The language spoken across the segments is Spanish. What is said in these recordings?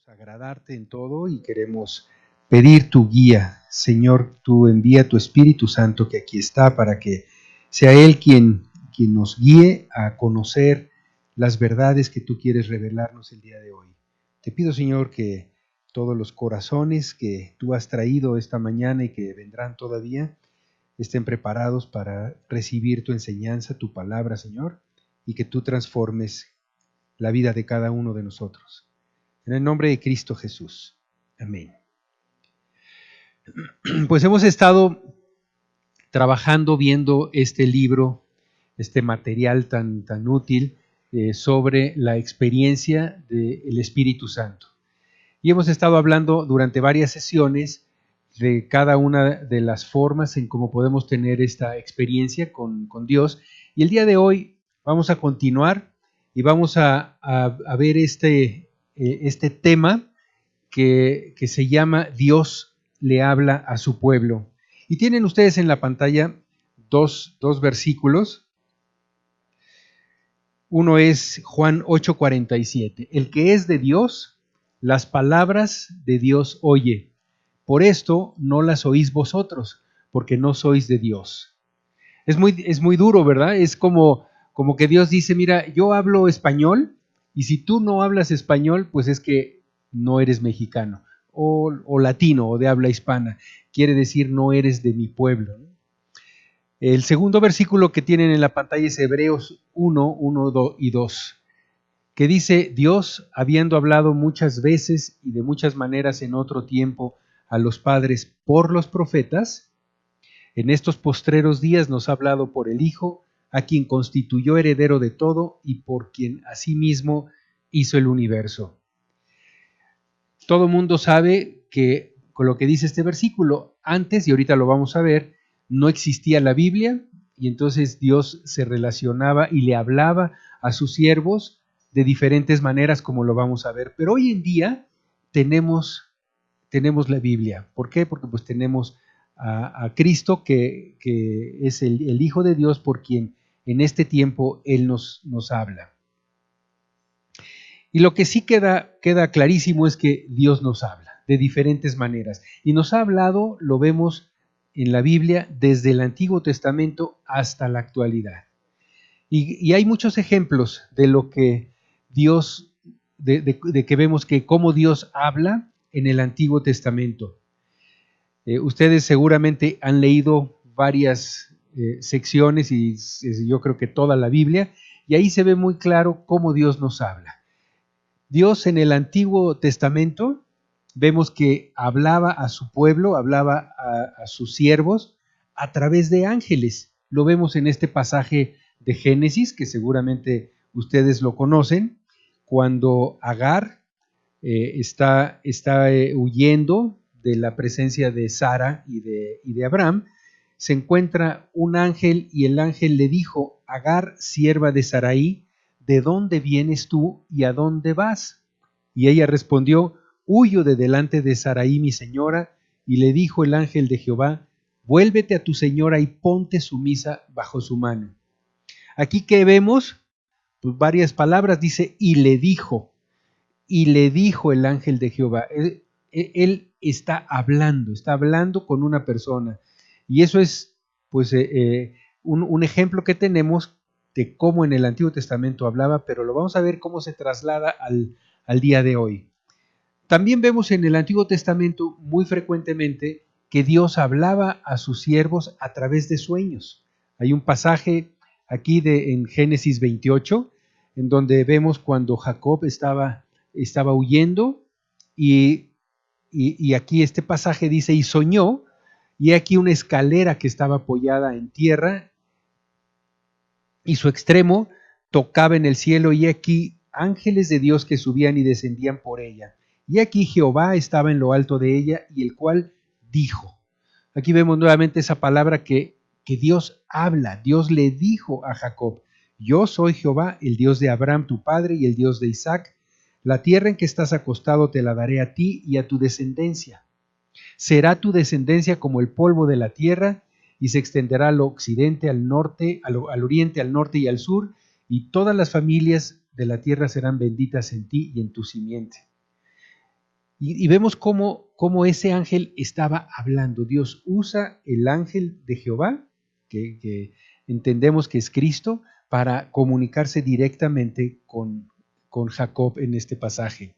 agradarte en todo y queremos pedir tu guía. Señor, tú envía tu Espíritu Santo que aquí está para que sea Él quien nos guíe a conocer las verdades que tú quieres revelarnos el día de hoy. Te pido, Señor, que todos los corazones que tú has traído esta mañana y que vendrán todavía estén preparados para recibir tu enseñanza, tu palabra, Señor, y que tú transformes la vida de cada uno de nosotros. En el nombre de Cristo Jesús. Amén. Pues hemos estado trabajando, viendo este libro, este material tan útil sobre la experiencia del Espíritu Santo. Y hemos estado hablando durante varias sesiones de cada una de las formas en cómo podemos tener esta experiencia con Dios. Y el día de hoy vamos a continuar y vamos a ver este tema que se llama Dios le habla a su pueblo. Y tienen ustedes en la pantalla dos versículos. Uno es Juan 8:47. El que es de Dios, las palabras de Dios oye. Por esto no las oís vosotros, porque no sois de Dios. Es muy duro, ¿verdad? Es como que Dios dice, mira, yo hablo español, y si tú no hablas español, pues es que no eres mexicano, o latino, o de habla hispana. Quiere decir, no eres de mi pueblo. El segundo versículo que tienen en la pantalla es Hebreos 1 y 2, que dice, Dios, habiendo hablado muchas veces y de muchas maneras en otro tiempo a los padres por los profetas, en estos postreros días nos ha hablado por el Hijo, a quien constituyó heredero de todo y por quien asimismo hizo el universo. Todo mundo sabe que con lo que dice este versículo, antes, y ahorita lo vamos a ver, no existía la Biblia, y entonces Dios se relacionaba y le hablaba a sus siervos de diferentes maneras, como lo vamos a ver. Pero hoy en día tenemos la Biblia. ¿Por qué? Porque pues tenemos a Cristo, que es el Hijo de Dios, por quien en este tiempo Él nos habla. Y lo que sí queda clarísimo es que Dios nos habla de diferentes maneras. Y nos ha hablado, lo vemos en la Biblia, desde el Antiguo Testamento hasta la actualidad. Y hay muchos ejemplos de lo que Dios, de que vemos que cómo Dios habla en el Antiguo Testamento. Ustedes seguramente han leído varias secciones y yo creo que toda la Biblia, y ahí se ve muy claro cómo Dios nos habla. Dios en el Antiguo Testamento vemos que hablaba a su pueblo, hablaba a sus siervos a través de ángeles. Lo vemos en este pasaje de Génesis, que seguramente ustedes lo conocen, cuando Agar está huyendo de la presencia de Sara y de Abraham, se encuentra un ángel y el ángel le dijo, Agar, sierva de Sarai, ¿de dónde vienes tú y a dónde vas? Y ella respondió, huyo de delante de Sarai mi señora, y le dijo el ángel de Jehová, vuélvete a tu señora y ponte sumisa bajo su mano. Aquí que vemos, pues varias palabras, dice, y le dijo el ángel de Jehová. Él está hablando con una persona. Y eso es pues un ejemplo que tenemos de cómo en el Antiguo Testamento hablaba, pero lo vamos a ver cómo se traslada al día de hoy. También vemos en el Antiguo Testamento muy frecuentemente que Dios hablaba a sus siervos a través de sueños. Hay un pasaje aquí en Génesis 28, en donde vemos cuando Jacob estaba huyendo y aquí este pasaje dice, y soñó, y aquí una escalera que estaba apoyada en tierra y su extremo tocaba en el cielo, y aquí ángeles de Dios que subían y descendían por ella. Y aquí Jehová estaba en lo alto de ella, y el cual dijo. Aquí vemos nuevamente esa palabra que Dios habla. Dios le dijo a Jacob, yo soy Jehová, el Dios de Abraham tu padre y el Dios de Isaac. La tierra en que estás acostado te la daré a ti y a tu descendencia. Será tu descendencia como el polvo de la tierra, y se extenderá al occidente, al norte, al oriente, al norte y al sur, y todas las familias de la tierra serán benditas en ti y en tu simiente. Y vemos cómo ese ángel estaba hablando. Dios usa el ángel de Jehová, que entendemos que es Cristo, para comunicarse directamente con Jacob en este pasaje.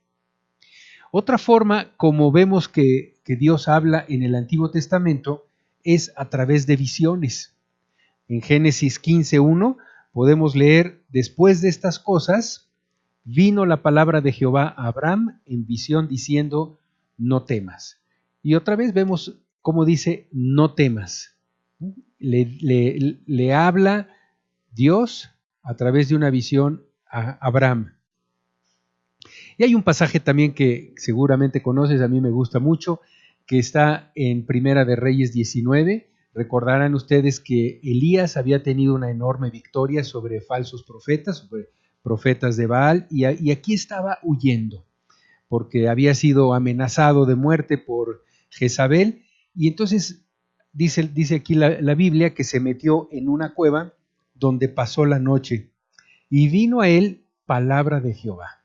Otra forma, como vemos que Dios habla en el Antiguo Testamento, es a través de visiones. En Génesis 15:1 podemos leer: después de estas cosas, vino la palabra de Jehová a Abraham en visión diciendo: no temas. Y otra vez vemos cómo dice: no temas. Le habla Dios a través de una visión a Abraham. Y hay un pasaje también que seguramente conoces, a mí me gusta mucho, que está en Primera de Reyes 19. Recordarán ustedes que Elías había tenido una enorme victoria sobre falsos profetas, sobre profetas de Baal, y aquí estaba huyendo, porque había sido amenazado de muerte por Jezabel, y entonces dice aquí la Biblia que se metió en una cueva donde pasó la noche, y vino a él palabra de Jehová.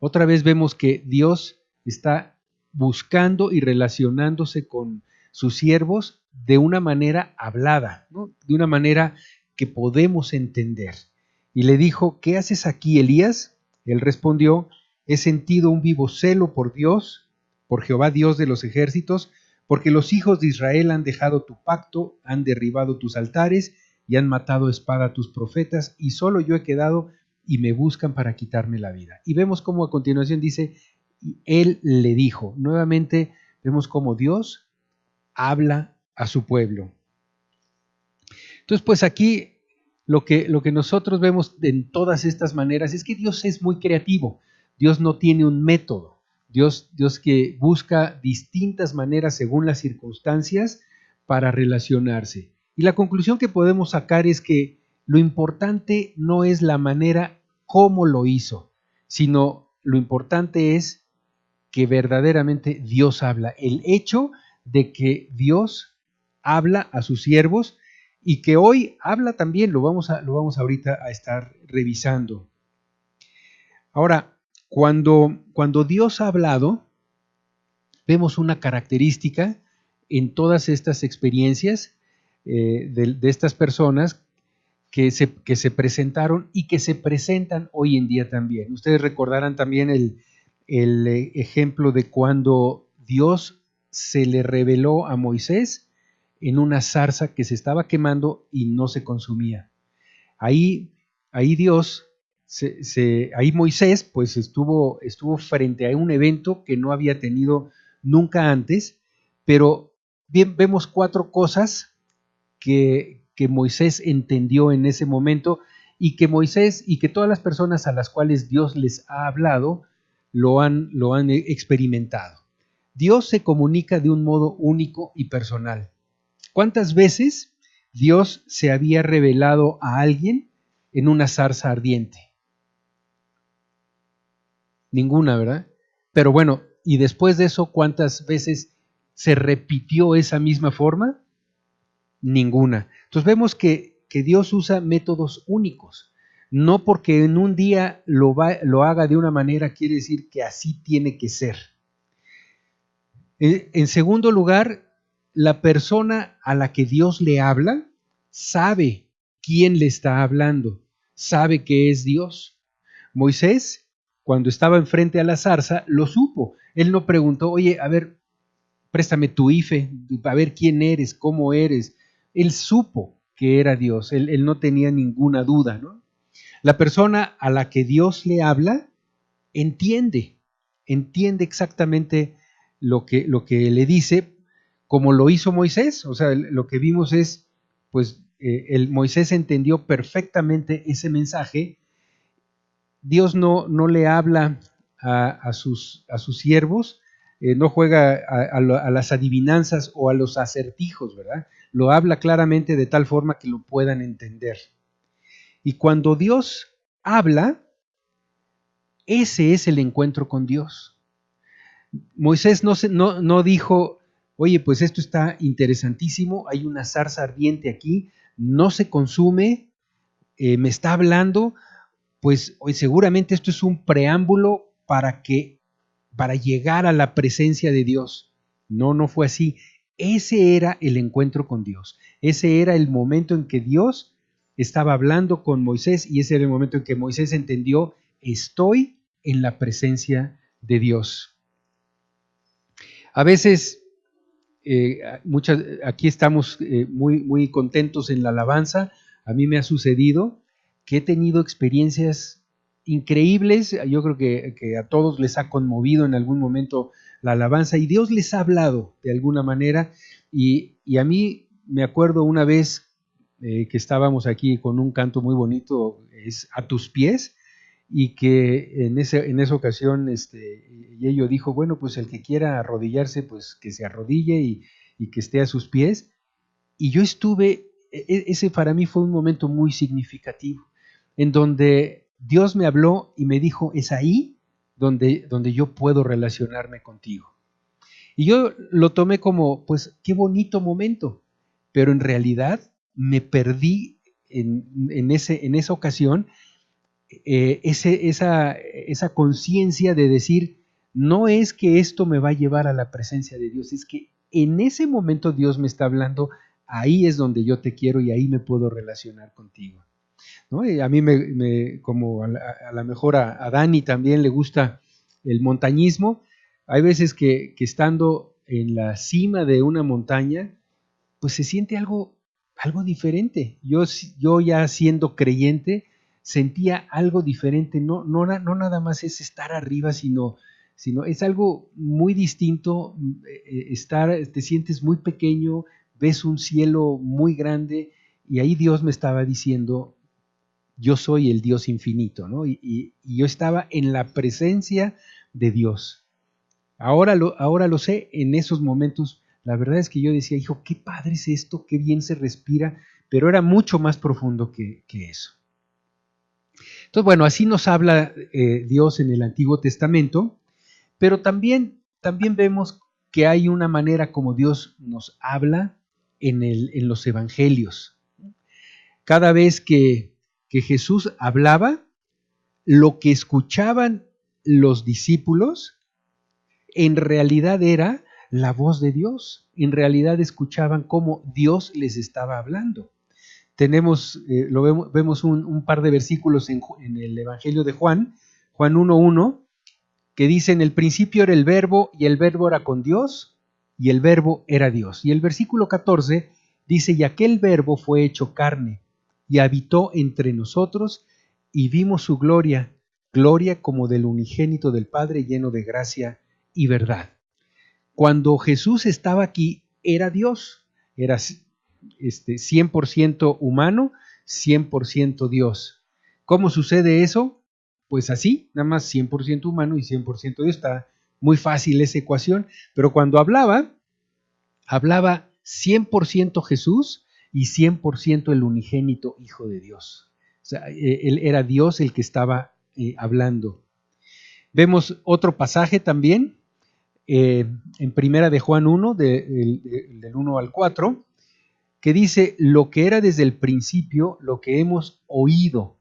Otra vez vemos que Dios está buscando y relacionándose con sus siervos de una manera hablada, ¿no? De una manera que podemos entender. Y le dijo: ¿qué haces aquí, Elías? Él respondió: he sentido un vivo celo por Dios, por Jehová Dios de los ejércitos, porque los hijos de Israel han dejado tu pacto, han derribado tus altares y han matado a espada a tus profetas, y solo yo he quedado y me buscan para quitarme la vida. Y vemos cómo a continuación dice: él le dijo. Nuevamente vemos cómo Dios habla a su pueblo. Entonces, pues aquí lo que nosotros vemos en todas estas maneras es que Dios es muy creativo. Dios no tiene un método. Dios que busca distintas maneras según las circunstancias para relacionarse. Y la conclusión que podemos sacar es que lo importante no es la manera como lo hizo, sino lo importante es que verdaderamente Dios habla. El hecho de que Dios habla a sus siervos y que hoy habla también, lo vamos ahorita a estar revisando. Ahora, cuando Dios ha hablado, vemos una característica en todas estas experiencias de estas personas que se presentaron y que se presentan hoy en día también. Ustedes recordarán también el ejemplo de cuando Dios se le reveló a Moisés en una zarza que se estaba quemando y no se consumía. Ahí Dios, ahí Moisés pues estuvo frente a un evento que no había tenido nunca antes, pero bien, vemos 4 cosas que Moisés entendió en ese momento y que Moisés y que todas las personas a las cuales Dios les ha hablado lo han experimentado. Dios se comunica de un modo único y personal. ¿Cuántas veces Dios se había revelado a alguien en una zarza ardiente? Ninguna, ¿verdad? Pero bueno, y después de eso, ¿cuántas veces se repitió esa misma forma? Ninguna. Entonces vemos que Dios usa métodos únicos. No porque en un día lo haga de una manera quiere decir que así tiene que ser. En segundo lugar, la persona a la que Dios le habla sabe quién le está hablando, sabe que es Dios. Moisés, cuando estaba enfrente a la zarza, lo supo. Él no preguntó: oye, a ver, préstame tu ife, a ver quién eres, cómo eres. Él supo que era Dios, él no tenía ninguna duda, ¿no? La persona a la que Dios le habla entiende exactamente lo que le dice, como lo hizo Moisés. O sea, lo que vimos es, pues, el Moisés entendió perfectamente ese mensaje. Dios no le habla a sus siervos, no juega a las adivinanzas o a los acertijos, ¿verdad? Lo habla claramente de tal forma que lo puedan entender. Y cuando Dios habla, ese es el encuentro con Dios. Moisés no dijo: oye, pues esto está interesantísimo, hay una zarza ardiente aquí, no se consume, me está hablando, pues hoy seguramente esto es un preámbulo para que para llegar a la presencia de Dios. No, no fue así. Ese era el encuentro con Dios. Ese era el momento en que Dios estaba hablando con Moisés y ese era el momento en que Moisés entendió, estoy en la presencia de Dios. A veces, aquí estamos muy contentos en la alabanza. A mí me ha sucedido que he tenido experiencias increíbles. Yo creo que a todos les ha conmovido en algún momento la alabanza y Dios les ha hablado de alguna manera. Y a mí me acuerdo una vez que estábamos aquí con un canto muy bonito, es A tus pies, y que en esa ocasión Yello dijo, bueno, pues el que quiera arrodillarse, pues que se arrodille y que esté a sus pies. Y yo ese para mí fue un momento muy significativo, en donde Dios me habló y me dijo, es ahí donde yo puedo relacionarme contigo. Y yo lo tomé como, pues, qué bonito momento, pero en realidad me perdí en esa ocasión esa conciencia de decir, no es que esto me va a llevar a la presencia de Dios, es que en ese momento Dios me está hablando, ahí es donde yo te quiero y ahí me puedo relacionar contigo. ¿No? Y a mí como a lo mejor a Dani también le gusta el montañismo, hay veces que estando en la cima de una montaña, pues se siente algo diferente. Yo ya siendo creyente, sentía algo diferente, no nada más es estar arriba, sino es algo muy distinto, te sientes muy pequeño, ves un cielo muy grande, y ahí Dios me estaba diciendo, yo soy el Dios infinito, ¿no? Y yo estaba en la presencia de Dios. Ahora lo sé, en esos momentos, la verdad es que yo decía, hijo, qué padre es esto, qué bien se respira, pero era mucho más profundo que eso. Entonces, bueno, así nos habla Dios en el Antiguo Testamento, pero también vemos que hay una manera como Dios nos habla en los evangelios. Cada vez que Jesús hablaba, lo que escuchaban los discípulos en realidad era la voz de Dios. En realidad escuchaban cómo Dios les estaba hablando. Vemos un par de versículos en el Evangelio de Juan 1:1, que dice, en el principio era el verbo, y el verbo era con Dios, y el verbo era Dios. Y el versículo 14 dice, y aquel verbo fue hecho carne, y habitó entre nosotros, y vimos su gloria, gloria como del unigénito del Padre, lleno de gracia y verdad. Cuando Jesús estaba aquí, era Dios, era 100% humano, 100% Dios. ¿Cómo sucede eso? Pues así, nada más 100% humano y 100% Dios. Está muy fácil esa ecuación, pero cuando hablaba 100% Jesús y 100% el unigénito Hijo de Dios. O sea, él era Dios el que estaba hablando. Vemos otro pasaje también, en primera de Juan 1, del 1 al 4, que dice, lo que era desde el principio, lo que hemos oído,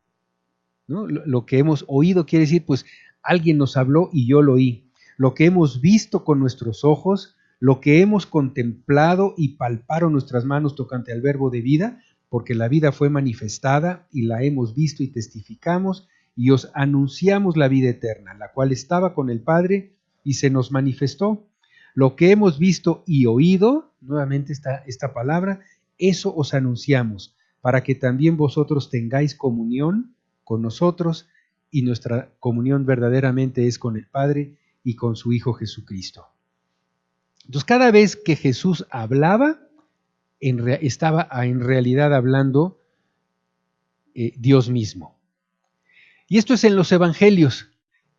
¿no? Lo que hemos oído quiere decir, pues alguien nos habló y yo lo oí. Lo que hemos visto con nuestros ojos, lo que hemos contemplado y palparon nuestras manos tocante al verbo de vida, porque la vida fue manifestada y la hemos visto y testificamos y os anunciamos la vida eterna, la cual estaba con el Padre y se nos manifestó. Lo que hemos visto y oído, nuevamente esta palabra, eso os anunciamos, para que también vosotros tengáis comunión con nosotros, y nuestra comunión verdaderamente es con el Padre y con su Hijo Jesucristo. Entonces, cada vez que Jesús hablaba, estaba en realidad hablando Dios mismo. Y esto es en los evangelios.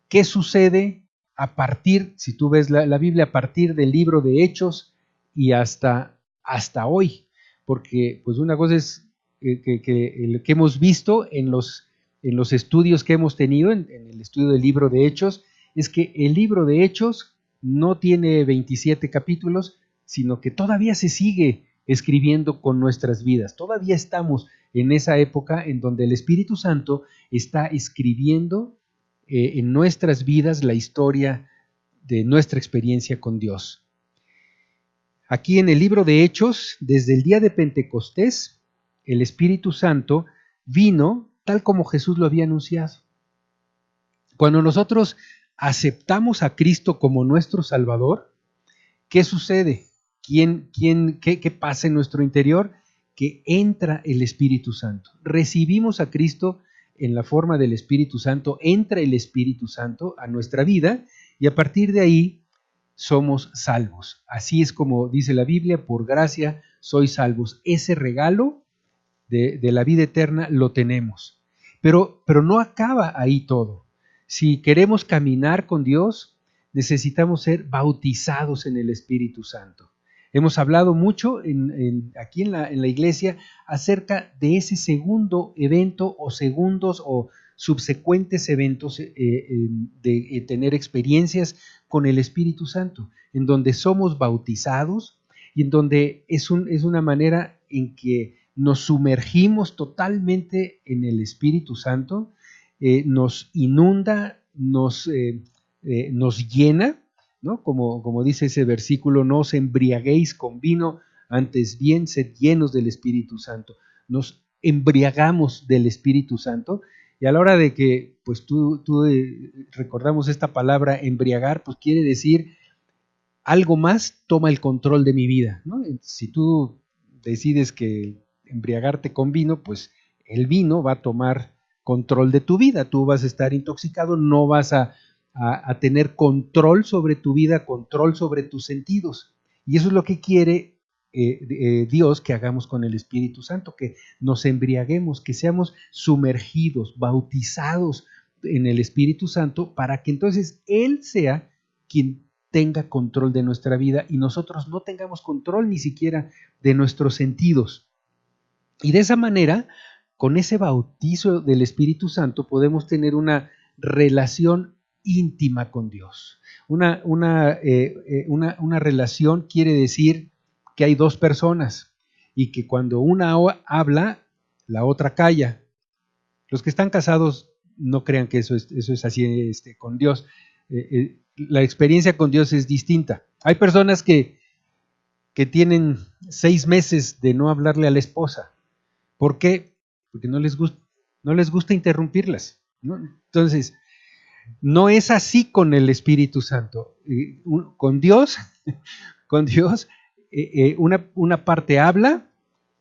¿Qué sucede a partir, si tú ves la Biblia, a partir del libro de Hechos y hasta hoy? Porque pues una cosa es que hemos visto en los estudios que hemos tenido, en el estudio del libro de Hechos, es que el libro de Hechos no tiene 27 capítulos, sino que todavía se sigue escribiendo con nuestras vidas. Todavía estamos en esa época en donde el Espíritu Santo está escribiendo en nuestras vidas la historia de nuestra experiencia con Dios. Aquí en el libro de Hechos, desde el día de Pentecostés, el Espíritu Santo vino tal como Jesús lo había anunciado. Cuando nosotros aceptamos a Cristo como nuestro Salvador, ¿qué sucede? ¿Qué pasa en nuestro interior? Que entra el Espíritu Santo. Recibimos a Cristo en la forma del Espíritu Santo, entra el Espíritu Santo a nuestra vida y a partir de ahí somos salvos. Así es como dice la Biblia, por gracia sois salvos. Ese regalo de la vida eterna lo tenemos. Pero no acaba ahí todo. Si queremos caminar con Dios, necesitamos ser bautizados en el Espíritu Santo. Hemos hablado mucho aquí en la iglesia acerca de ese segundo evento o segundos o subsecuentes eventos de tener experiencias con el Espíritu Santo, en donde somos bautizados y en donde es una manera en que nos sumergimos totalmente en el Espíritu Santo, nos inunda, nos llena, ¿no? Como dice ese versículo, no os embriaguéis con vino, antes bien sed llenos del Espíritu Santo. Nos embriagamos del Espíritu Santo y a la hora de que pues tú recordamos esta palabra embriagar, pues quiere decir algo más toma el control de mi vida, ¿no? Si tú decides que embriagarte con vino, pues el vino va a tomar control de tu vida, tú vas a estar intoxicado, no vas a tener control sobre tu vida, control sobre tus sentidos. Y eso es lo que quiere Dios que hagamos con el Espíritu Santo, que nos embriaguemos, que seamos sumergidos, bautizados en el Espíritu Santo, para que entonces Él sea quien tenga control de nuestra vida y nosotros no tengamos control ni siquiera de nuestros sentidos. Y de esa manera, con ese bautizo del Espíritu Santo, podemos tener una relación íntima con Dios. Una relación quiere decir que hay dos personas y que cuando una habla, la otra calla. Los que están casados no crean que eso es así con Dios. La experiencia con Dios es distinta. Hay personas que tienen 6 meses de no hablarle a la esposa. ¿Por qué? Porque no les gusta interrumpirlas, ¿no? Entonces, no es así con el Espíritu Santo. Con Dios, una parte habla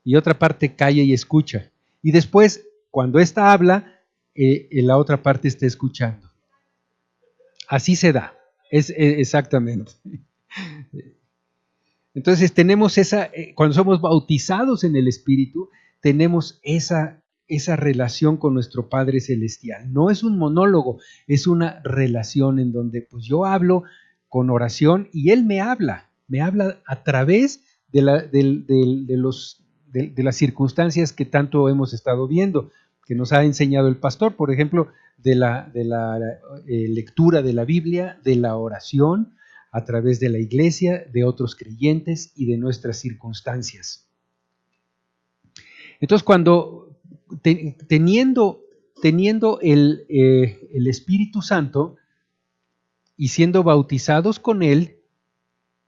y otra parte calla y escucha. Y después, cuando ésta habla, la otra parte está escuchando. Así se da. Exactamente. Entonces tenemos cuando somos bautizados en el Espíritu, tenemos esa relación con nuestro Padre Celestial. No es un monólogo, es una relación en donde pues yo hablo con oración y Él me habla a través de las circunstancias que tanto hemos estado viendo, que nos ha enseñado el pastor, por ejemplo, de la lectura de la Biblia, de la oración, a través de la iglesia, de otros creyentes y de nuestras circunstancias. Entonces, cuando teniendo el Espíritu Santo y siendo bautizados con Él,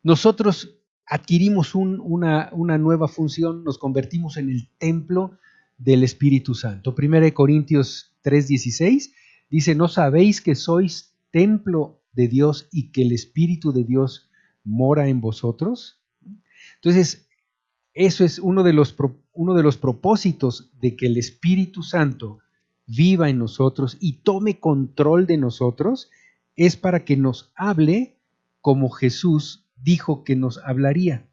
nosotros adquirimos una nueva función, nos convertimos en el templo del Espíritu Santo. 1 Corintios 3:16 dice, ¿no sabéis que sois templo de Dios y que el Espíritu de Dios mora en vosotros? Entonces, eso es uno de los propósitos de que el Espíritu Santo viva en nosotros y tome control de nosotros, es para que nos hable como Jesús dijo que nos hablaría.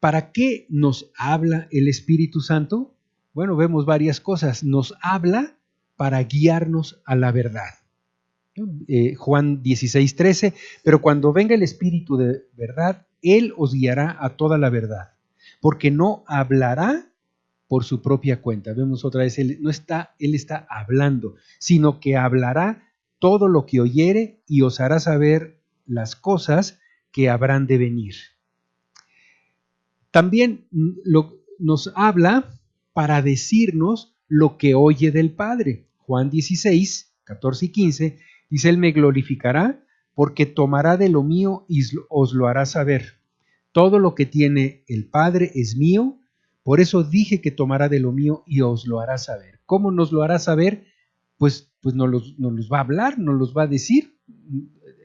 ¿Para qué nos habla el Espíritu Santo? Bueno, vemos varias cosas. Nos habla para guiarnos a la verdad. Juan 16:13, pero cuando venga el Espíritu de verdad, Él os guiará a toda la verdad, porque no hablará por su propia cuenta. Vemos otra vez, Él está hablando, sino que hablará todo lo que oyere y os hará saber las cosas que habrán de venir. También nos habla para decirnos lo que oye del Padre. Juan 16, 14 y 15 dice, Él me glorificará porque tomará de lo mío y os lo hará saber. Todo lo que tiene el Padre es mío, por eso dije que tomará de lo mío y os lo hará saber. ¿Cómo nos lo hará saber? Pues nos los va a hablar, nos los va a decir.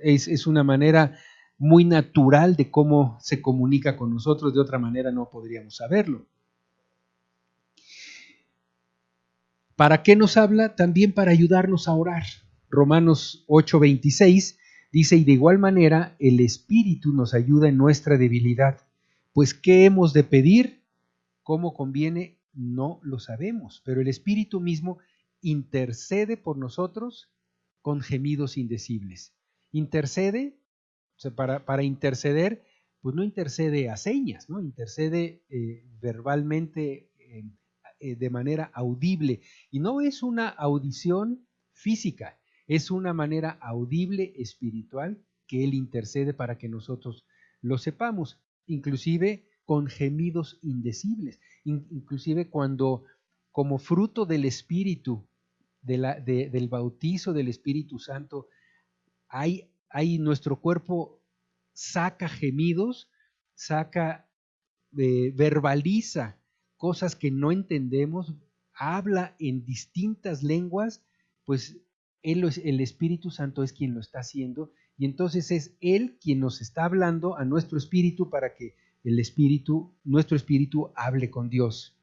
Es una manera muy natural de cómo se comunica con nosotros, de otra manera no podríamos saberlo. ¿Para qué nos habla? También para ayudarnos a orar. Romanos 8:26 dice, y de igual manera el Espíritu nos ayuda en nuestra debilidad, pues ¿qué hemos de pedir? ¿Cómo conviene? No lo sabemos, pero el Espíritu mismo intercede por nosotros con gemidos indecibles. Intercede, o sea, para interceder, pues no intercede a señas, ¿no? Intercede verbalmente, de manera audible. Y no es una audición física, es una manera audible espiritual que Él intercede para que nosotros lo sepamos, inclusive con gemidos indecibles, inclusive cuando como fruto del Espíritu, del bautizo del Espíritu Santo, hay nuestro cuerpo saca gemidos, saca, verbaliza cosas que no entendemos, habla en distintas lenguas, pues el Espíritu Santo es quien lo está haciendo y entonces es Él quien nos está hablando a nuestro espíritu para que nuestro espíritu hable con Dios.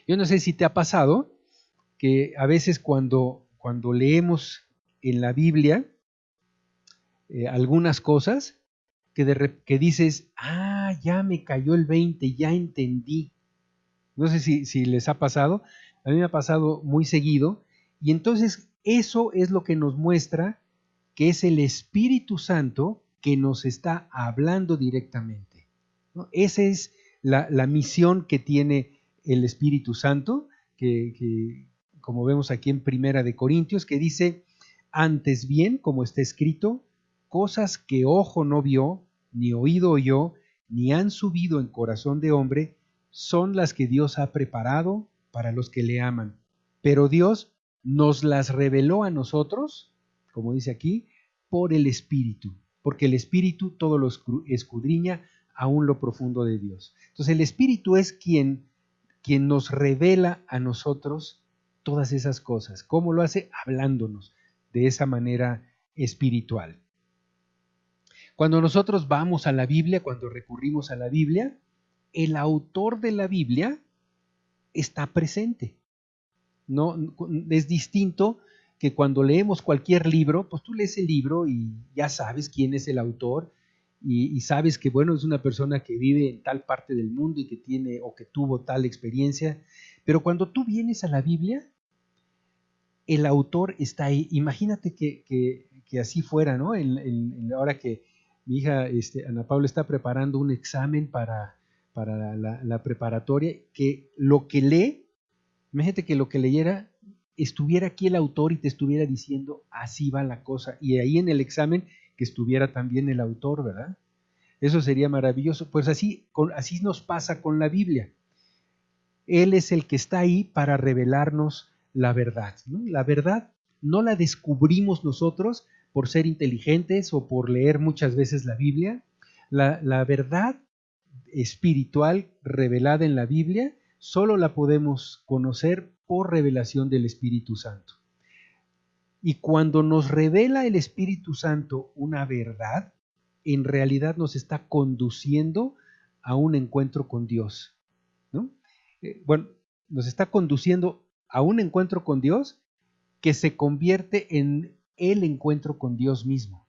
Yo no sé si te ha pasado que a veces cuando leemos en la Biblia algunas cosas, que dices, ya me cayó el 20, ya entendí. No sé si les ha pasado, a mí me ha pasado muy seguido, y entonces eso es lo que nos muestra que es el Espíritu Santo que nos está hablando directamente, ¿no? Esa es la misión que tiene el Espíritu Santo, que como vemos aquí en Primera de Corintios, que dice, antes bien, como está escrito, cosas que ojo no vio, ni oído oyó, ni han subido en corazón de hombre, son las que Dios ha preparado para los que le aman. Pero Dios nos las reveló a nosotros, como dice aquí, por el Espíritu, porque el Espíritu todo lo escudriña aún lo profundo de Dios. Entonces el Espíritu es quien nos revela a nosotros todas esas cosas. ¿Cómo lo hace? Hablándonos de esa manera espiritual. Cuando nosotros vamos a la Biblia, cuando recurrimos a la Biblia, el autor de la Biblia está presente. No, es distinto que cuando leemos cualquier libro, pues tú lees el libro y ya sabes quién es el autor y sabes que, bueno, es una persona que vive en tal parte del mundo y que tiene o que tuvo tal experiencia. Pero cuando tú vienes a la Biblia, el autor está ahí. Imagínate que así fuera, ¿no? Ahora que mi hija Ana Paula está preparando un examen para la preparatoria, que lo que lee, imagínate que lo que leyera estuviera aquí el autor y te estuviera diciendo así va la cosa, y ahí en el examen que estuviera también el autor, ¿verdad? Eso sería maravilloso. Pues así nos pasa con la Biblia. Él es el que está ahí para revelarnos la verdad, ¿no? La verdad no la descubrimos nosotros por ser inteligentes o por leer muchas veces la Biblia. La verdad espiritual revelada en la Biblia solo la podemos conocer por revelación del Espíritu Santo. Y cuando nos revela el Espíritu Santo una verdad, en realidad nos está conduciendo a un encuentro con Dios, ¿no? Bueno, nos está conduciendo a un encuentro con Dios que se convierte en el encuentro con Dios mismo.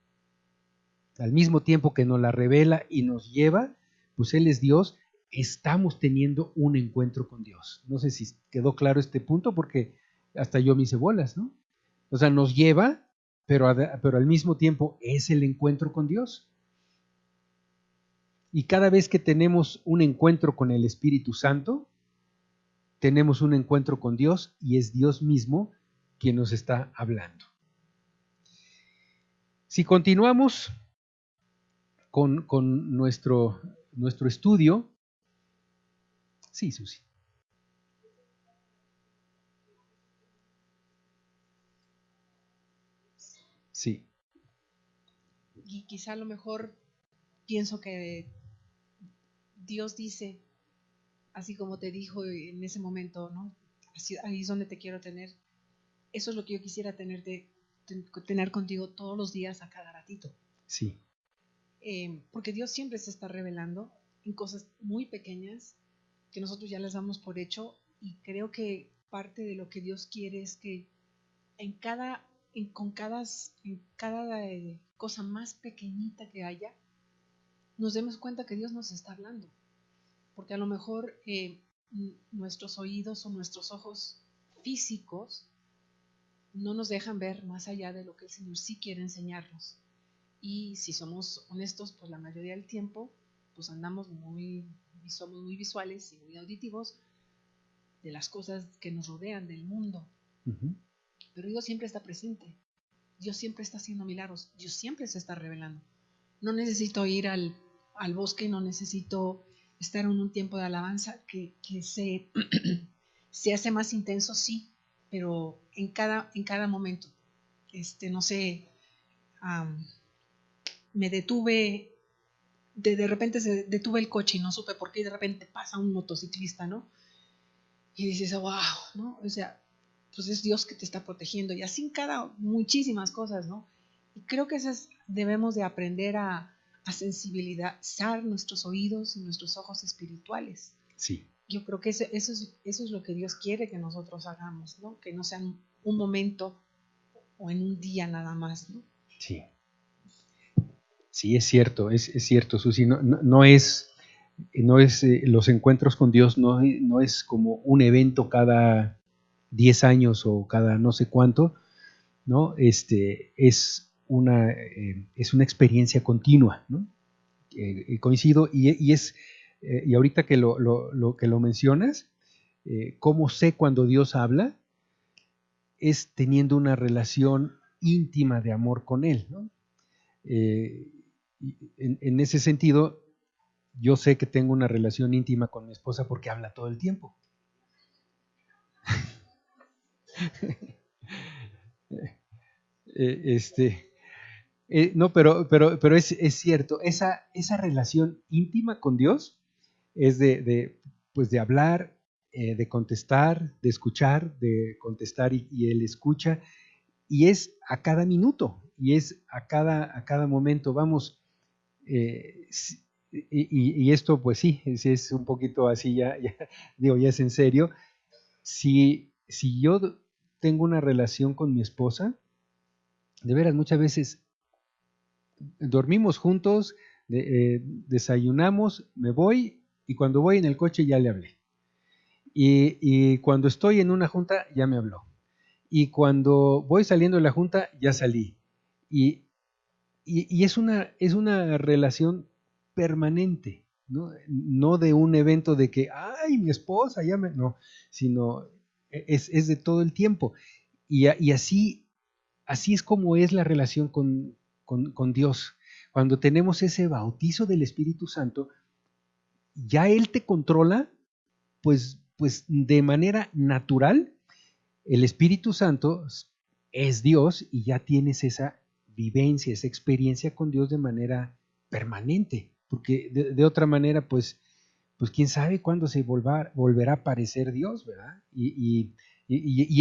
Al mismo tiempo que nos la revela y nos lleva, pues Él es Dios, estamos teniendo un encuentro con Dios. No sé si quedó claro este punto porque hasta yo me hice bolas, ¿no? O sea, nos lleva, pero al mismo tiempo es el encuentro con Dios. Y cada vez que tenemos un encuentro con el Espíritu Santo, tenemos un encuentro con Dios y es Dios mismo quien nos está hablando. Si continuamos con nuestro estudio, sí, Susi. Sí. Y quizá a lo mejor pienso que Dios dice, así como te dijo en ese momento, ¿no? Así, ahí es donde te quiero tener. Eso es lo que yo quisiera tener contigo todos los días, a cada ratito. Sí. Porque Dios siempre se está revelando en cosas muy pequeñas que nosotros ya las damos por hecho, y creo que parte de lo que Dios quiere es que con cada cosa más pequeñita que haya, nos demos cuenta que Dios nos está hablando. Porque a lo mejor nuestros oídos o nuestros ojos físicos no nos dejan ver más allá de lo que el Señor sí quiere enseñarnos. Y si somos honestos, pues la mayoría del tiempo pues somos muy visuales y muy auditivos de las cosas que nos rodean, del mundo. Uh-huh. Pero Dios siempre está presente. Dios siempre está haciendo milagros. Dios siempre se está revelando. No necesito ir al bosque, no necesito estar en un tiempo de alabanza que se hace más intenso, sí, pero en cada momento. No sé, me detuve, de repente se detuve el coche y no supe por qué, y de repente pasa un motociclista, ¿no? Y dices, wow, ¿no? O sea, pues es Dios que te está protegiendo, y así en muchísimas cosas, ¿no? Y creo que debemos de aprender a sensibilizar nuestros oídos y nuestros ojos espirituales. Sí. Yo creo que eso es lo que Dios quiere que nosotros hagamos, ¿no? Que no sea un momento o en un día nada más, ¿no? Sí. Sí, es cierto, Susi. No es los encuentros con Dios no es como un evento cada 10 años o cada no sé cuánto, ¿no? Es una experiencia continua, ¿no? Coincido, y ahorita que lo mencionas, cómo sé cuando Dios habla, es teniendo una relación íntima de amor con Él, ¿no? En ese sentido, yo sé que tengo una relación íntima con mi esposa porque habla todo el tiempo. No, pero es cierto, esa relación íntima con Dios es pues de hablar, de contestar, de escuchar, de contestar y Él escucha, y es a cada minuto, y es a cada momento. Vamos, y esto pues sí, es un poquito así, digo, ya es en serio. Si yo tengo una relación con mi esposa, de veras, muchas veces dormimos juntos, desayunamos, me voy, y cuando voy en el coche ya le hablé. Y cuando estoy en una junta ya me habló. Y cuando voy saliendo de la junta ya salí. Y es una relación permanente, ¿no? No de un evento de que, ay, mi esposa, no, sino es de todo el tiempo. Y así es como es la relación con Dios. Cuando tenemos ese bautizo del Espíritu Santo, ya Él te controla, pues de manera natural. El Espíritu Santo es Dios y ya tienes esa vivencia, esa experiencia con Dios de manera permanente, porque de otra manera, pues quién sabe cuándo se volverá a aparecer Dios, ¿verdad? Y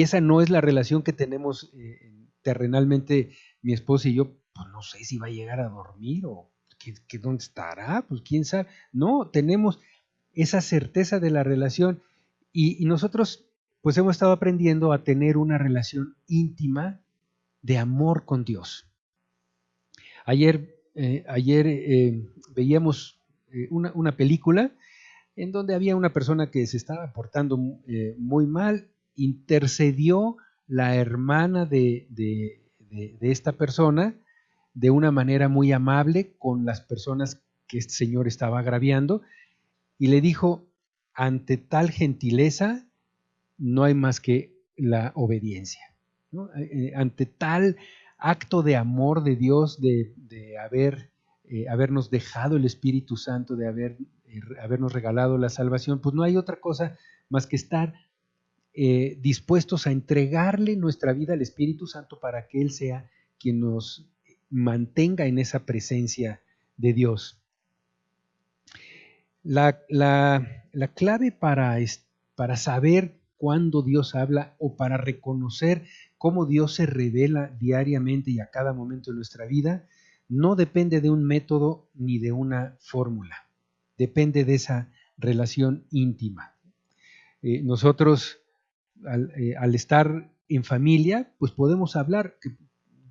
esa no es la relación que tenemos terrenalmente mi esposa y yo. Pues no sé si va a llegar a dormir o que dónde estará, pues quién sabe. No, tenemos esa certeza de la relación, y nosotros pues hemos estado aprendiendo a tener una relación íntima de amor con Dios. Ayer veíamos una película en donde había una persona que se estaba portando muy mal. Intercedió la hermana de esta persona de una manera muy amable con las personas que este señor estaba agraviando, y le dijo: ante tal gentileza no hay más que la obediencia, ¿no? Ante tal acto de amor de Dios, de habernos dejado el Espíritu Santo, de habernos regalado la salvación, pues no hay otra cosa más que estar dispuestos a entregarle nuestra vida al Espíritu Santo para que Él sea quien nos mantenga en esa presencia de Dios. La clave para saber cuándo Dios habla o para reconocer cómo Dios se revela diariamente y a cada momento de nuestra vida, no depende de un método ni de una fórmula, depende de esa relación íntima. Nosotros, al estar en familia, pues podemos hablar.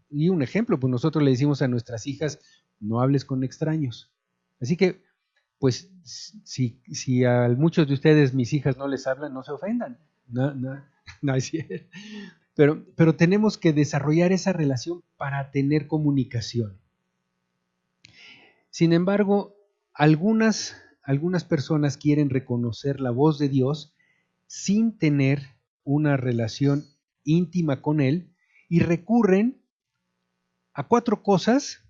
Y un ejemplo, pues nosotros le decimos a nuestras hijas, no hables con extraños. Así que, pues, si a muchos de ustedes, mis hijas, no les hablan, no se ofendan. No es cierto. Pero tenemos que desarrollar esa relación para tener comunicación. Sin embargo, algunas personas quieren reconocer la voz de Dios sin tener una relación íntima con Él y recurren a 4 cosas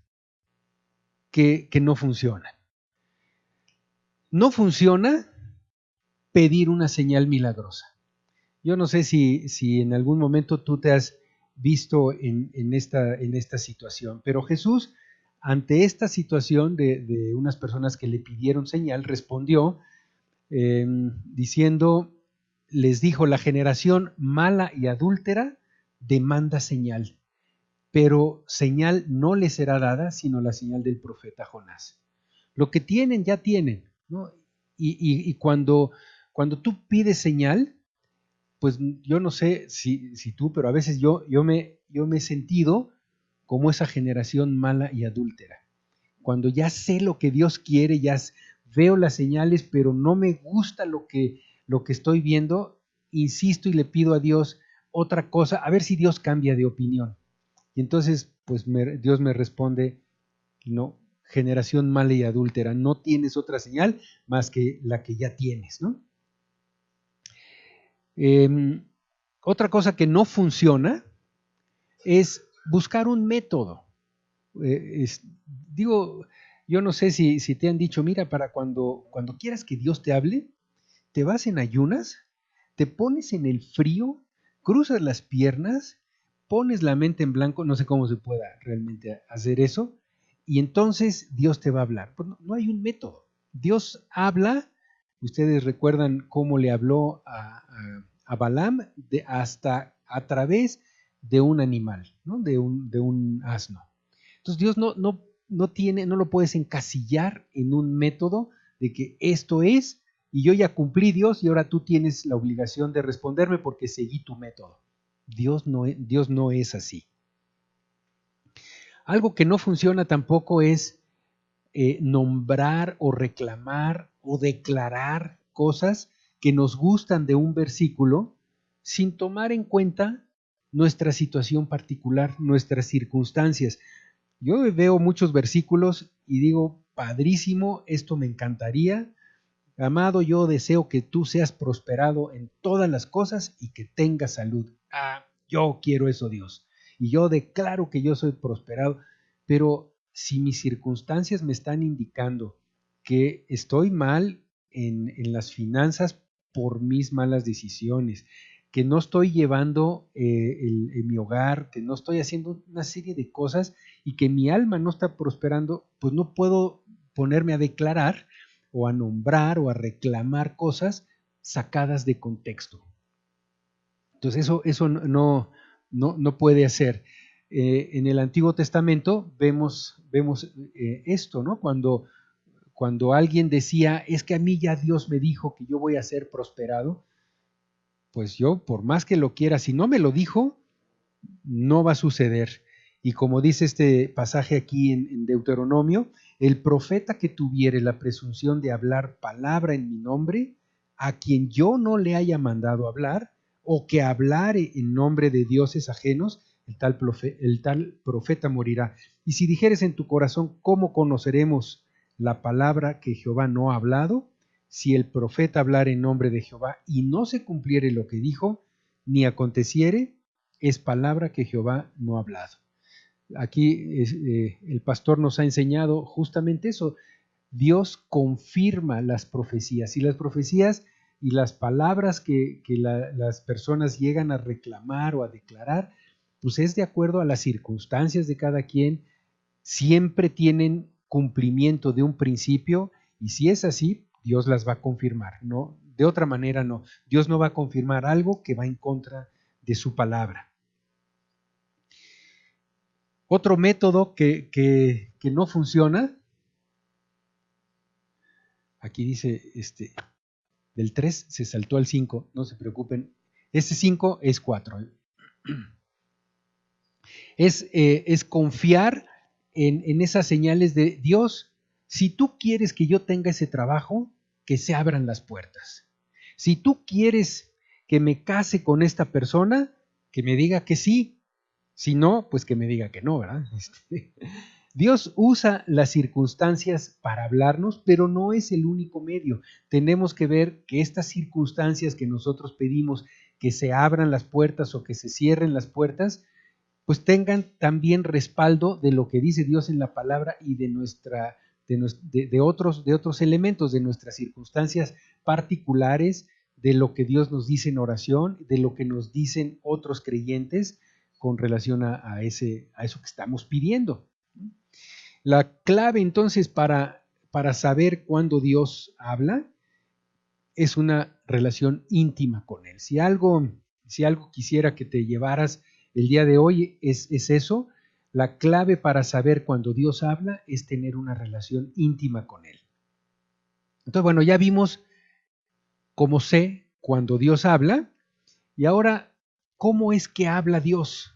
que no funcionan. No funciona pedir una señal milagrosa. Yo no sé si en algún momento tú te has visto en esta situación, pero Jesús, ante esta situación de unas personas que le pidieron señal, respondió diciendo, les dijo, la generación mala y adúltera demanda señal, pero señal no les será dada, sino la señal del profeta Jonás. Lo que tienen, ya tienen, ¿no? Y cuando tú pides señal, pues yo no sé si tú, pero a veces yo me he sentido como esa generación mala y adúltera. Cuando ya sé lo que Dios quiere, ya veo las señales, pero no me gusta lo que estoy viendo, insisto y le pido a Dios otra cosa, a ver si Dios cambia de opinión. Y entonces, pues Dios me responde, no, generación mala y adúltera, no tienes otra señal más que la que ya tienes, ¿no? Otra cosa que no funciona es buscar un método. Digo, yo no sé si te han dicho, mira, para cuando quieras que Dios te hable, te vas en ayunas, te pones en el frío, cruzas las piernas, pones la mente en blanco, no sé cómo se pueda realmente hacer eso, y entonces Dios te va a hablar. Pues no hay un método. Dios habla, ustedes recuerdan cómo le habló a Balaam hasta a través de un animal, ¿no? de un asno. Entonces Dios no lo puedes encasillar en un método de que esto es, y yo ya cumplí, Dios, y ahora tú tienes la obligación de responderme porque seguí tu método. Dios no es así. Algo que no funciona tampoco es nombrar o reclamar o declarar cosas que nos gustan de un versículo sin tomar en cuenta nuestra situación particular, nuestras circunstancias. Yo veo muchos versículos y digo, padrísimo, esto me encantaría. Amado, yo deseo que tú seas prosperado en todas las cosas y que tengas salud. Yo quiero eso, Dios. Y yo declaro que yo soy prosperado. Pero si mis circunstancias me están indicando que estoy mal en las finanzas por mis malas decisiones, que no estoy llevando en mi hogar, que no estoy haciendo una serie de cosas y que mi alma no está prosperando, pues no puedo ponerme a declarar o a nombrar o a reclamar cosas sacadas de contexto. Entonces eso no puede hacer. En el Antiguo Testamento vemos esto, ¿no? Cuando alguien decía, es que a mí ya Dios me dijo que yo voy a ser prosperado, pues yo, por más que lo quiera, si no me lo dijo, no va a suceder. Y como dice este pasaje aquí en Deuteronomio, el profeta que tuviere la presunción de hablar palabra en mi nombre, a quien yo no le haya mandado hablar, o que hablare en nombre de dioses ajenos, el tal profeta morirá. Y si dijeres en tu corazón, ¿cómo conoceremos la palabra que Jehová no ha hablado? Si el profeta hablara en nombre de Jehová y no se cumpliere lo que dijo, ni aconteciere, es palabra que Jehová no ha hablado. Aquí el pastor nos ha enseñado justamente eso. Dios confirma las profecías, y las profecías y las palabras que las personas llegan a reclamar o a declarar, pues es de acuerdo a las circunstancias de cada quien, siempre tienen cumplimiento de un principio, y si es así, Dios las va a confirmar, ¿no? De otra manera no. Dios no va a confirmar algo que va en contra de su palabra. Otro método que no funciona, aquí dice, del 3 se saltó al 5, no se preocupen, este 5 es 4. Es confiar en esas señales de Dios. Si tú quieres que yo tenga ese trabajo, que se abran las puertas. Si tú quieres que me case con esta persona, que me diga que sí. Si no, pues que me diga que no, ¿verdad? Dios usa las circunstancias para hablarnos, pero no es el único medio. Tenemos que ver que estas circunstancias que nosotros pedimos, que se abran las puertas o que se cierren las puertas, pues tengan también respaldo de lo que dice Dios en la palabra y de otros elementos, de nuestras circunstancias particulares, de lo que Dios nos dice en oración, de lo que nos dicen otros creyentes con relación a eso que estamos pidiendo. La clave entonces para saber cuándo Dios habla es una relación íntima con Él. Si algo quisiera que te llevaras el día de hoy es eso. La clave para saber cuando Dios habla es tener una relación íntima con Él. Entonces, bueno, ya vimos cómo sé cuando Dios habla, y ahora, ¿cómo es que habla Dios?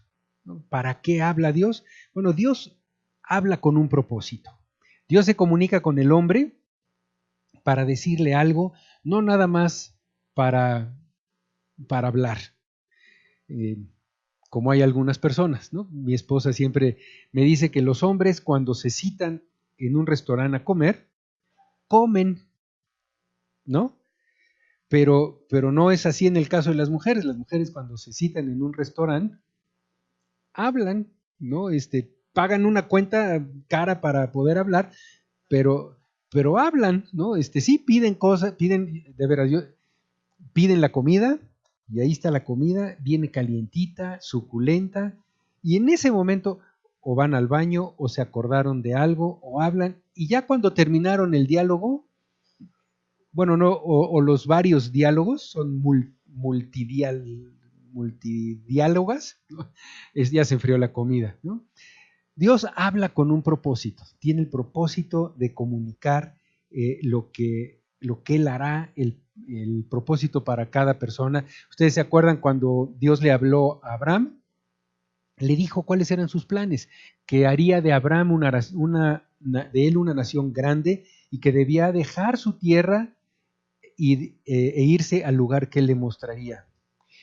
¿Para qué habla Dios? Bueno, Dios habla con un propósito. Dios se comunica con el hombre para decirle algo, no nada más para hablar. Como hay algunas personas, ¿no? Mi esposa siempre me dice que los hombres cuando se citan en un restaurante a comer, comen, ¿no? Pero no es así en el caso de las mujeres. Las mujeres cuando se citan en un restaurante, hablan, ¿no? Pagan una cuenta cara para poder hablar, pero hablan, ¿no? Sí piden cosas, de veras, piden la comida, y ahí está la comida, viene calientita, suculenta, y en ese momento o van al baño o se acordaron de algo o hablan, y ya cuando terminaron el diálogo, bueno, no, o los varios diálogos son multidiálogas, ¿no? Ya se enfrió la comida, ¿no? Dios habla con un propósito, tiene el propósito de comunicar lo que Él hará, el propósito para cada persona. Ustedes se acuerdan cuando Dios le habló a Abraham, le dijo cuáles eran sus planes, que haría de Abraham de él una nación grande, y que debía dejar su tierra e irse al lugar que él le mostraría.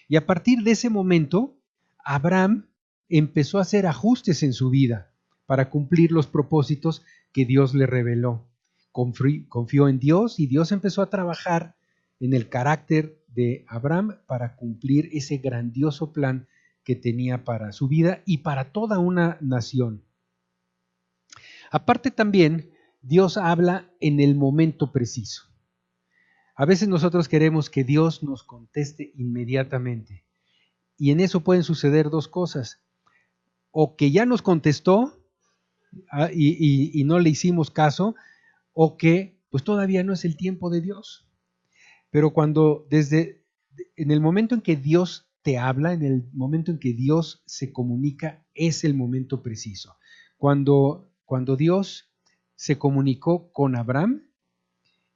Y a partir de ese momento, Abraham empezó a hacer ajustes en su vida para cumplir los propósitos que Dios le reveló. Confió en Dios, y Dios empezó a trabajar en el carácter de Abraham para cumplir ese grandioso plan que tenía para su vida y para toda una nación. Aparte también, Dios habla en el momento preciso. A veces nosotros queremos que Dios nos conteste inmediatamente, y en eso pueden suceder dos cosas: o que ya nos contestó y no le hicimos caso, o que pues todavía no es el tiempo de Dios. Pero en el momento en que Dios te habla, en el momento en que Dios se comunica, es el momento preciso. Cuando Dios se comunicó con Abraham,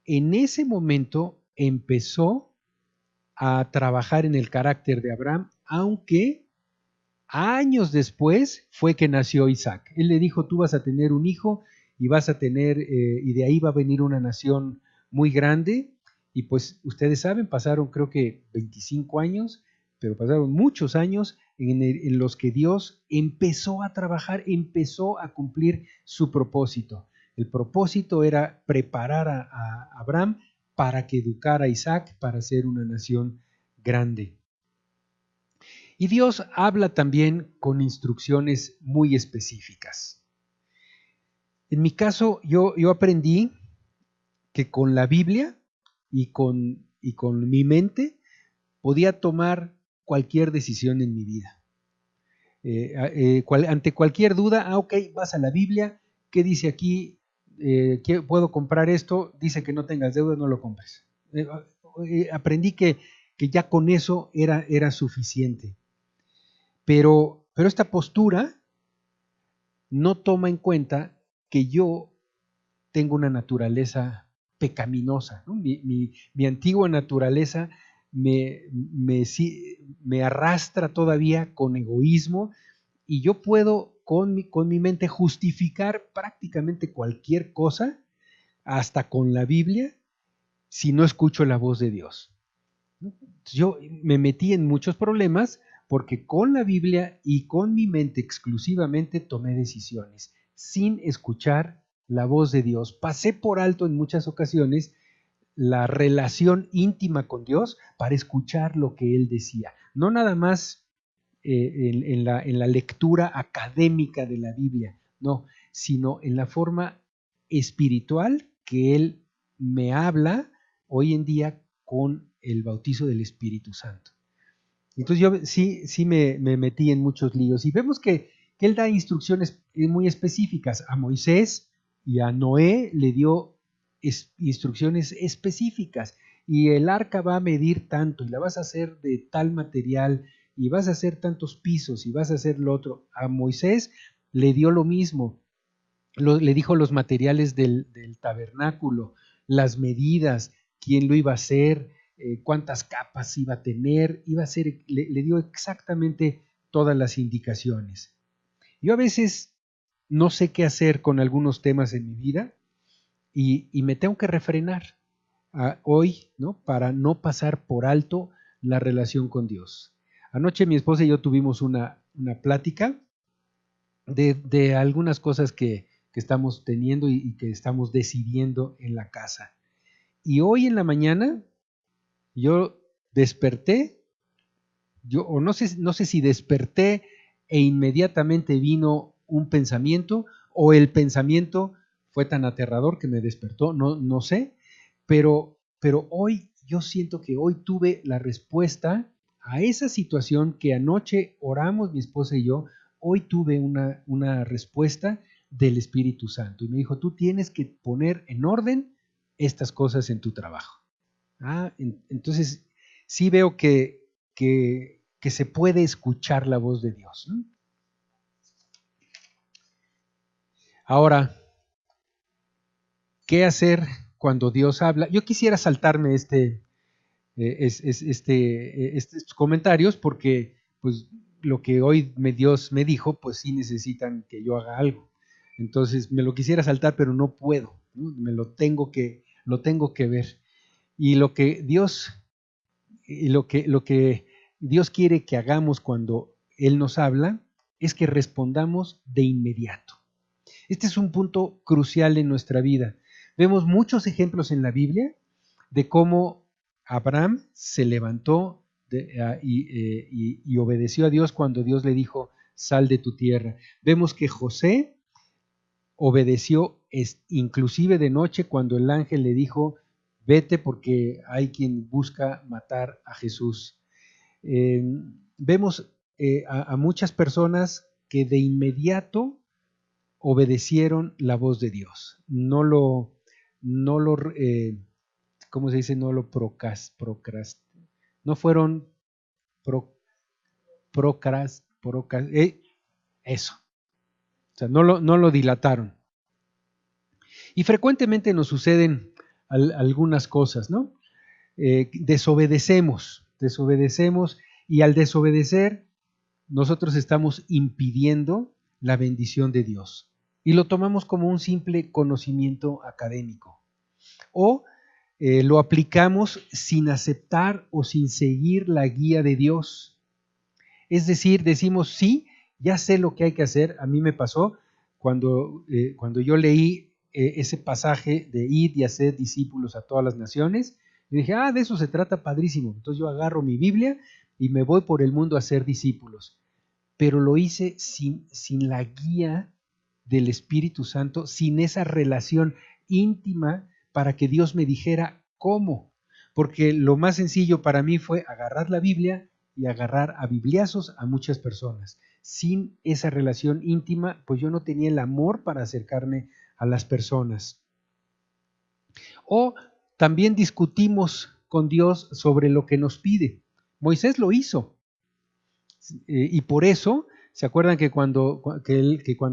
en ese momento empezó a trabajar en el carácter de Abraham, aunque años después fue que nació Isaac. Él le dijo: tú vas a tener un hijo y vas a tener, y de ahí va a venir una nación muy grande. Y pues ustedes saben, pasaron creo que 25 años, pero pasaron muchos años en los que Dios empezó a trabajar, empezó a cumplir su propósito. El propósito era preparar a Abraham para que educara a Isaac para ser una nación grande. Y Dios habla también con instrucciones muy específicas. En mi caso, yo aprendí que con la Biblia y con mi mente podía tomar cualquier decisión en mi vida. Ante cualquier duda, ok, vas a la Biblia, ¿qué dice aquí? ¿Puedo comprar esto? Dice que no tengas deuda, no lo compres. Aprendí que ya con eso era suficiente. Pero esta postura no toma en cuenta que yo tengo una naturaleza pecaminosa, ¿no? Mi antigua naturaleza me arrastra todavía con egoísmo, y yo puedo con mi mente justificar prácticamente cualquier cosa, hasta con la Biblia, si no escucho la voz de Dios. Yo me metí en muchos problemas porque con la Biblia y con mi mente exclusivamente tomé decisiones sin escuchar la voz de Dios. Pasé por alto en muchas ocasiones la relación íntima con Dios para escuchar lo que Él decía. No nada más en la lectura académica de la Biblia, no, sino en la forma espiritual que Él me habla hoy en día con el bautizo del Espíritu Santo. Entonces yo sí me metí en muchos líos, y vemos que Él da instrucciones muy específicas. A Moisés y a Noé le dio instrucciones específicas, y el arca va a medir tanto, y la vas a hacer de tal material, y vas a hacer tantos pisos, y vas a hacer lo otro. A Moisés le dio lo mismo, le dijo los materiales del tabernáculo, las medidas, quién lo iba a hacer, cuántas capas iba a tener, le dio exactamente todas las indicaciones. Yo a veces no sé qué hacer con algunos temas en mi vida, y me tengo que refrenar hoy, ¿no? Para no pasar por alto la relación con Dios. Anoche mi esposa y yo tuvimos una plática de algunas cosas que estamos teniendo y que estamos decidiendo en la casa. Y hoy en la mañana yo desperté, o no sé si desperté e inmediatamente vino un pensamiento, o el pensamiento fue tan aterrador que me despertó, no sé, pero hoy yo siento que hoy tuve la respuesta a esa situación que anoche oramos mi esposa y yo. Hoy tuve una respuesta del Espíritu Santo, y me dijo: tú tienes que poner en orden estas cosas en tu trabajo. Entonces sí veo que se puede escuchar la voz de Dios, ¿no? Ahora, ¿qué hacer cuando Dios habla? Yo quisiera saltarme estos comentarios, porque pues lo que hoy Dios me dijo, pues sí necesitan que yo haga algo. Entonces me lo quisiera saltar, pero no puedo, ¿no? Lo tengo que ver. Y lo que Dios quiere que hagamos cuando Él nos habla es que respondamos de inmediato. Este es un punto crucial en nuestra vida. Vemos muchos ejemplos en la Biblia de cómo Abraham se levantó y obedeció a Dios cuando Dios le dijo: sal de tu tierra. Vemos que José obedeció inclusive de noche, cuando el ángel le dijo: vete, porque hay quien busca matar a Jesús. Vemos a muchas personas que de inmediato obedecieron la voz de Dios. ¿Cómo se dice? No fueron eso. O sea, no lo dilataron. Y frecuentemente nos suceden algunas cosas, ¿no? Desobedecemos, y al desobedecer nosotros estamos impidiendo la bendición de Dios, y lo tomamos como un simple conocimiento académico, o lo aplicamos sin aceptar o sin seguir la guía de Dios. Es decir, decimos: sí, ya sé lo que hay que hacer. A mí me pasó cuando yo leí ese pasaje de id y haced discípulos a todas las naciones. Yo dije: de eso se trata, padrísimo. Entonces yo agarro mi Biblia y me voy por el mundo a hacer discípulos. Pero lo hice sin la guía del Espíritu Santo, sin esa relación íntima para que Dios me dijera cómo. Porque lo más sencillo para mí fue agarrar la Biblia y agarrar a bibliazos a muchas personas, sin esa relación íntima, pues yo no tenía el amor para acercarme a las personas. O también discutimos con Dios sobre lo que nos pide. Moisés lo hizo. Y por eso, ¿se acuerdan que cuando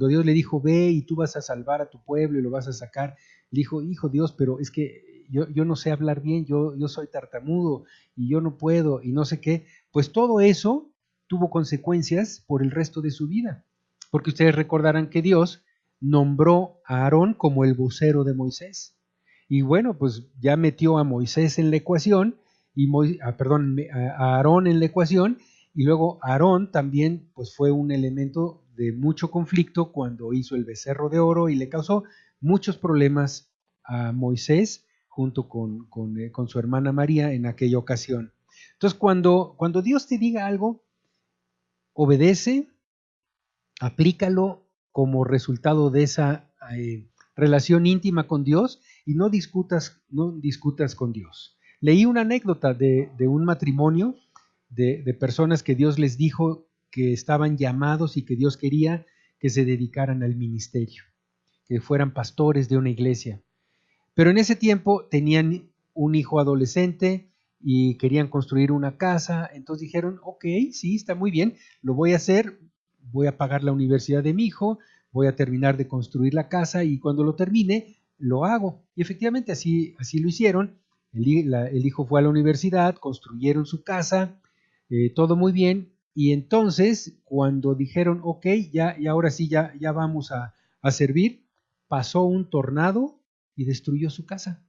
Dios le dijo, ve y tú vas a salvar a tu pueblo y lo vas a sacar? Le dijo, hijo Dios, pero es que yo no sé hablar bien, yo soy tartamudo y yo no puedo y no sé qué. Pues todo eso tuvo consecuencias por el resto de su vida. Porque ustedes recordarán que Dios nombró a Aarón como el vocero de Moisés. Y bueno, pues ya metió a Moisés en la ecuación, a Aarón en la ecuación, y luego Aarón también pues fue un elemento de mucho conflicto cuando hizo el becerro de oro y le causó muchos problemas a Moisés junto con su hermana María en aquella ocasión. Entonces cuando Dios te diga algo, obedece, aplícalo como resultado de esa relación íntima con Dios y no discutas con Dios. Leí una anécdota de un matrimonio de personas que Dios les dijo que estaban llamados y que Dios quería que se dedicaran al ministerio, que fueran pastores de una iglesia. Pero en ese tiempo tenían un hijo adolescente y querían construir una casa, entonces dijeron, ok, sí, está muy bien, lo voy a hacer, voy a pagar la universidad de mi hijo, voy a terminar de construir la casa y cuando lo termine, lo hago. Y efectivamente así lo hicieron. El hijo fue a la universidad, construyeron su casa, todo muy bien. Y entonces, cuando dijeron, ok, ya ahora sí, ya vamos a servir, pasó un tornado y destruyó su casa.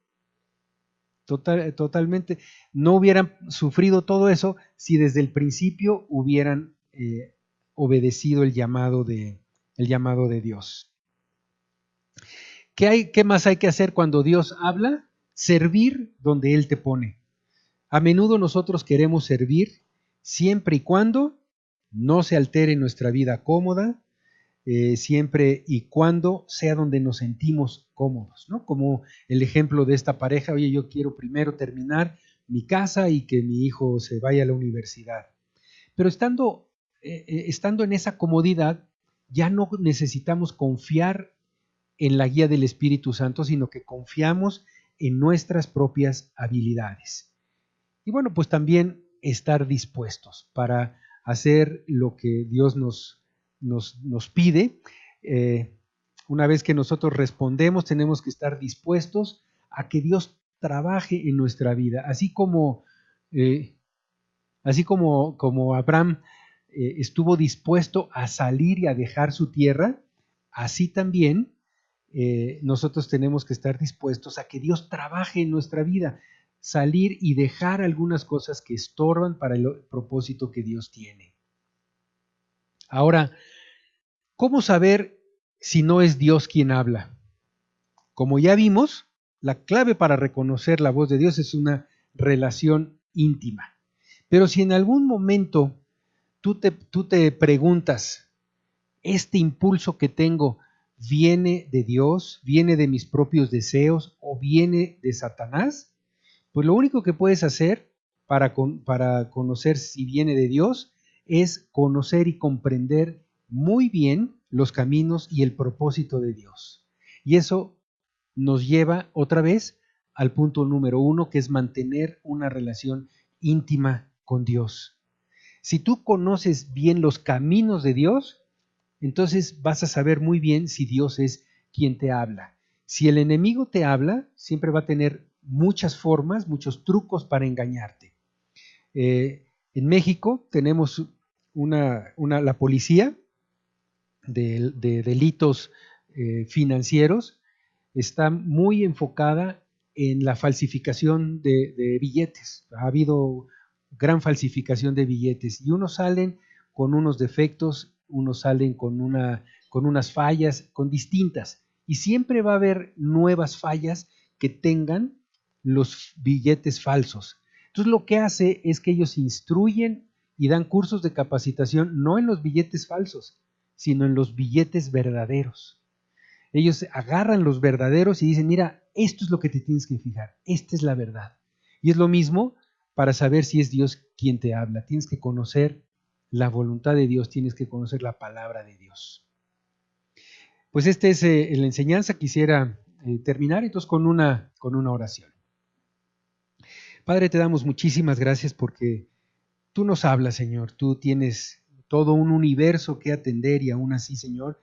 Totalmente. No hubieran sufrido todo eso si desde el principio hubieran obedecido el llamado de Dios. ¿Qué más hay que hacer cuando Dios habla? Servir donde Él te pone. A menudo nosotros queremos servir siempre y cuando no se altere nuestra vida cómoda, siempre y cuando sea donde nos sentimos cómodos, ¿no? Como el ejemplo de esta pareja, oye, yo quiero primero terminar mi casa y que mi hijo se vaya a la universidad. Pero estando en esa comodidad, ya no necesitamos confiar en la guía del Espíritu Santo, sino que confiamos en nuestras propias habilidades. Y bueno, pues también estar dispuestos para hacer lo que Dios nos pide. Una vez que nosotros respondemos, tenemos que estar dispuestos a que Dios trabaje en nuestra vida, como Abraham estuvo dispuesto a salir y a dejar su tierra, así también nosotros tenemos que estar dispuestos a que Dios trabaje en nuestra vida, salir y dejar algunas cosas que estorban para el propósito que Dios tiene. Ahora, ¿cómo saber si no es Dios quien habla? Como ya vimos, la clave para reconocer la voz de Dios es una relación íntima. Pero si en algún momento tú te preguntas, ¿este impulso que tengo viene de Dios, viene de mis propios deseos o viene de Satanás? Pues lo único que puedes hacer para conocer si viene de Dios es conocer y comprender muy bien los caminos y el propósito de Dios. Y eso nos lleva otra vez al punto número 1, que es mantener una relación íntima con Dios. Si tú conoces bien los caminos de Dios, entonces vas a saber muy bien si Dios es quien te habla. Si el enemigo te habla, siempre va a tener muchas formas, muchos trucos para engañarte. En México tenemos la policía de delitos financieros, está muy enfocada en la falsificación de billetes. Ha habido gran falsificación de billetes y unos salen con unos defectos, unos salen con unas fallas, con distintas. Y siempre va a haber nuevas fallas que tengan los billetes falsos. Entonces lo que hace es que ellos instruyen y dan cursos de capacitación no en los billetes falsos, sino en los billetes verdaderos. Ellos agarran los verdaderos y dicen, mira, esto es lo que te tienes que fijar, esta es la verdad. Y es lo mismo para saber si es Dios quien te habla. Tienes que conocer la voluntad de Dios, tienes que conocer la palabra de Dios. Pues esta es la enseñanza. Quisiera terminar entonces con una oración. Padre, te damos muchísimas gracias porque tú nos hablas, Señor. Tú tienes todo un universo que atender y aún así, Señor,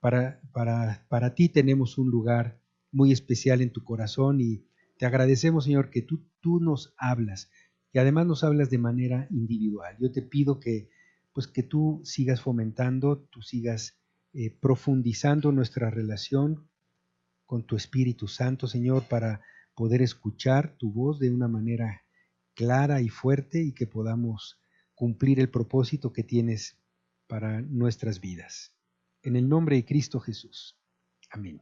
para ti tenemos un lugar muy especial en tu corazón y te agradecemos, Señor, que tú nos hablas y además nos hablas de manera individual. Yo te pido que tú sigas fomentando, tú sigas profundizando nuestra relación con tu Espíritu Santo, Señor, para poder escuchar tu voz de una manera clara y fuerte y que podamos cumplir el propósito que tienes para nuestras vidas. En el nombre de Cristo Jesús. Amén.